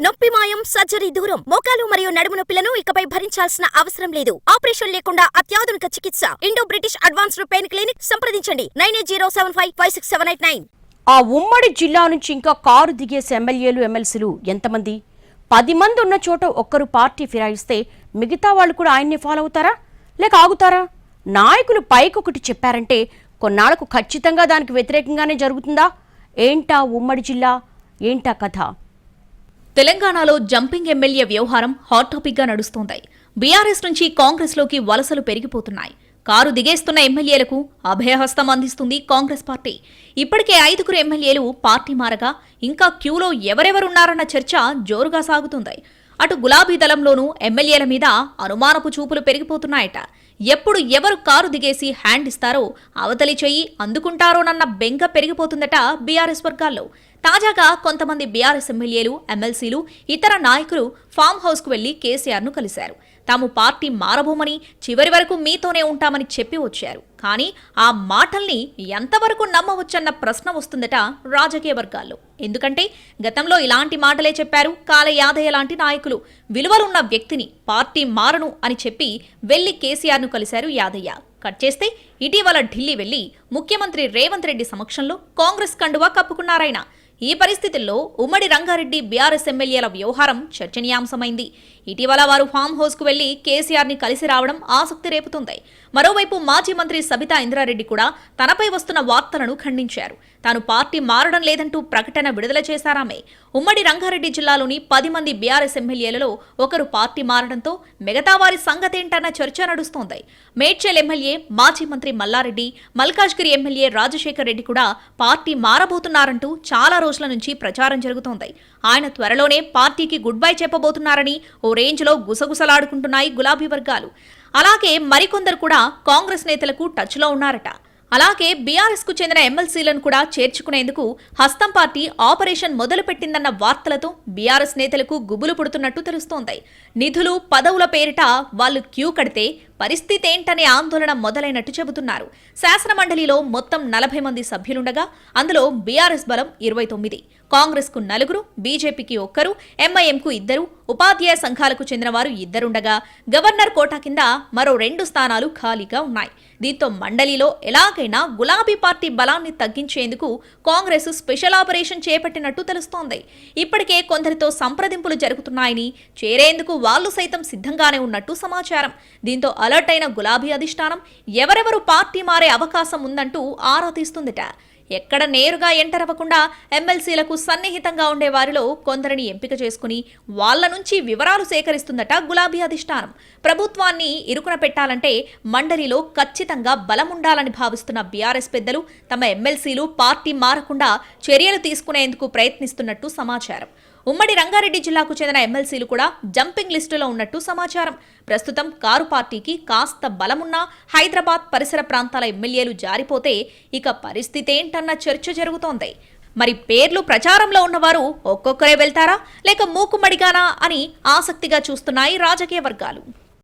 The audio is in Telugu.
నొప్పి మాయం, సర్జరీ దూరం. మోకాలు మరియు నడుము నొప్పులను ఇకపై భరించాల్సిన అవసరం లేదు. ఆపరేషన్ లేకుండా అత్యాధునిక చికిత్స. Indo British advanced pain clinic సంప్రదించండి 9807556789. ఆ ఉమ్మడి జిల్లా నుంచి ఇంకా కారు దిగేసే ఎమ్మెల్యేలు ఎమ్మెల్సీలు ఎంతమంది? 10 మంది ఉన్న చోట ఒక్కరు పార్టీ ఫిరాయిస్తే మిగతా వాళ్ళు కూడా ఆయన్ని ఫాలో అవుతారా లేక ఆగుతారా? నాయకులు పైకొకటి చెప్పారంటే కొన్నాళ్లకు ఖచ్చితంగా దానికి వ్యతిరేకంగానే జరుగుతుందా? ఏంటా ఉమ్మడి జిల్లా, ఏంటా కథ? తెలంగాణలో జంపింగ్ ఎమ్మెల్యే వ్యవహారం హాట్ టాపిక్ గా నడుస్తోంది. బీఆర్ఎస్ నుంచి కాంగ్రెస్ లోకి వలసలు పెరిగిపోతున్నాయి. కారు దిగేస్తున్న ఎమ్మెల్యేలకు అభయహస్తం అందిస్తుంది కాంగ్రెస్ పార్టీ. ఇప్పటికే 5 ఎమ్మెల్యేలు పార్టీ మారగా ఇంకా క్యూలో ఎవరెవరున్నారన్న చర్చ జోరుగా సాగుతుంది. అటు గులాబీ దళంలోనూ ఎమ్మెల్యేల మీద అనుమానపు చూపులు పెరిగిపోతున్నాయట. ఎప్పుడు ఎవరు కారు దిగేసి హ్యాండ్ ఇస్తారో, అవతలి చెయ్యి అందుకుంటారోనన్న బెంగ పెరిగిపోతుందట బీఆర్ఎస్ వర్గాల్లో. తాజాగా కొంతమంది బీఆర్ఎస్ ఎమ్మెల్యేలు, ఎమ్మెల్సీలు, ఇతర నాయకులు ఫామ్ హౌస్ కు వెళ్లి కేసీఆర్ను కలిశారు. తాము పార్టీ మారబోమని, చివరి వరకు మీతోనే ఉంటామని చెప్పి వచ్చారు. కానీ ఆ మాటల్ని ఎంతవరకు నమ్మవచ్చన్న ప్రశ్న వస్తుందట రాజకీయ వర్గాల్లో. ఎందుకంటే గతంలో ఇలాంటి మాటలే చెప్పారు కాళ యాదయ్య లాంటి నాయకులు. విలువలున్న వ్యక్తిని పార్టీ మారను అని చెప్పి వెళ్లి కేసీఆర్ను కలిశారు యాదయ్య. కట్ చేస్తే ఇటీవల ఢిల్లీ వెళ్లి ముఖ్యమంత్రి రేవంత్ రెడ్డి సమక్షంలో కాంగ్రెస్ కండువా కప్పుకున్నారాయన. ఈ పరిస్థితుల్లో ఉమ్మడి రంగారెడ్డి బీఆర్ఎస్ ఎమ్మెల్యేల వ్యవహారం చర్చనీయాంశమైంది. ఇటీవల వారు ఫామ్ హౌస్ కు వెళ్లి కేసీఆర్ ని కలిసి రావడం ఆసక్తి రేపుతుంది. మరోవైపు మాజీ మంత్రి సబితా ఇంద్రారెడ్డి కూడా తనపై వస్తున్న వార్తలను ఖండించారు. తాను పార్టీ మారడం లేదంటూ ప్రకటన విడుదల చేశారామె. ఉమ్మడి రంగారెడ్డి జిల్లాలోని 10 మంది బీఆర్ఎస్ ఎమ్మెల్యేలలో ఒకరు పార్టీ మారడంతో మిగతా వారి సంగతేంటన్న చర్చ నడుస్తోంది. మేడ్చల్ ఎమ్మెల్యే మాజీ మంత్రి మల్లారెడ్డి, మల్కాజ్గిరి ఎమ్మెల్యే రాజశేఖర్ రెడ్డి కూడా పార్టీ మారబోతున్నారంటూ చాలా రోజుల నుంచి ప్రచారం జరుగుతోంది. ఆయన త్వరలోనే పార్టీకి గుడ్ బై చెప్పబోతున్నారని ఓ రేంజ్లో గుసగుసలాడుకుంటున్నాయి గులాబీ వర్గాలు. అలాగే మరికొందరు కూడా కాంగ్రెస్ నేతలకు టచ్లో ఉన్నారట. అలాగే బీఆర్ఎస్ కు చెందిన ఎమ్మెల్సీలను కూడా చేర్చుకునేందుకు హస్తం పార్టీ ఆపరేషన్ మొదలుపెట్టిందన్న వార్తలతో బీఆర్ఎస్ నేతలకు గుబులు పుడుతున్నట్టు తెలుస్తోంది. నిధులు, పదవుల పేరిట వాళ్లు క్యూ కడితే పరిస్థితి ఏంటనే ఆందోళన మొదలైనట్టు చెబుతున్నారు. శాసనమండలిలో మొత్తం 40 మంది సభ్యులుండగా అందులో బీఆర్ఎస్ బలం 29, కాంగ్రెస్ కు 4, బీజేపీకి 1, ఎంఐఎంకు 2, ఉపాధ్యాయ సంఘాలకు చెందిన వారు 2 గవర్నర్ కోటా కింద మరో 2 స్థానాలు ఖాళీగా ఉన్నాయి. దీంతో మండలిలో ఎలాగైనా గులాబీ పార్టీ బలాన్ని తగ్గించేందుకు కాంగ్రెస్ స్పెషల్ ఆపరేషన్ చేపట్టినట్టు తెలుస్తోంది. ఇప్పటికే కొందరితో సంప్రదింపులు జరుగుతున్నాయని, చేరేందుకు వాళ్లు సైతం సిద్ధంగానే ఉన్నట్టు సమాచారం. దీంతో అలర్ట్ అయిన గులాబీ అధిష్టానం ఎవరెవరు పార్టీ మారే అవకాశం ఉందంటూ ఆరా తీస్తుందిట. ఎక్కడ నేరుగా ఎంటర్ అవ్వకుండా ఎమ్మెల్సీలకు సన్నిహితంగా ఉండే వారిలో కొందరిని ఎంపిక చేసుకుని వాళ్ల నుంచి వివరాలు సేకరిస్తుందట గులాబీ అధిష్టానం. ప్రభుత్వాన్ని ఇరుకున పెట్టాలంటే మండలిలో ఖచ్చితంగా బలముండాలని భావిస్తున్న బీఆర్ఎస్ పెద్దలు తమ ఎమ్మెల్సీలు పార్టీ మారకుండా చర్యలు తీసుకునేందుకు ప్రయత్నిస్తున్నట్టు సమాచారం. ఉమ్మడి రంగారెడ్డి జిల్లాకు చెందిన ఎమ్మెల్సీలు కూడా జంపింగ్ లిస్టులో ఉన్నట్టు సమాచారం. ప్రస్తుతం కారు పార్టీకి కాస్త బలమున్నా హైదరాబాద్ పరిసర ప్రాంతాల ఎమ్మెల్యేలు జారిపోతే ఇక పరిస్థితి ఏంటన్న చర్చ జరుగుతోంది. మరి పేర్లు ప్రచారంలో ఉన్నవారు ఒక్కొక్కరే వెళ్తారా లేక మూకుమ్మడిగానా అని ఆసక్తిగా చూస్తున్నాయి రాజకీయ వర్గాలు.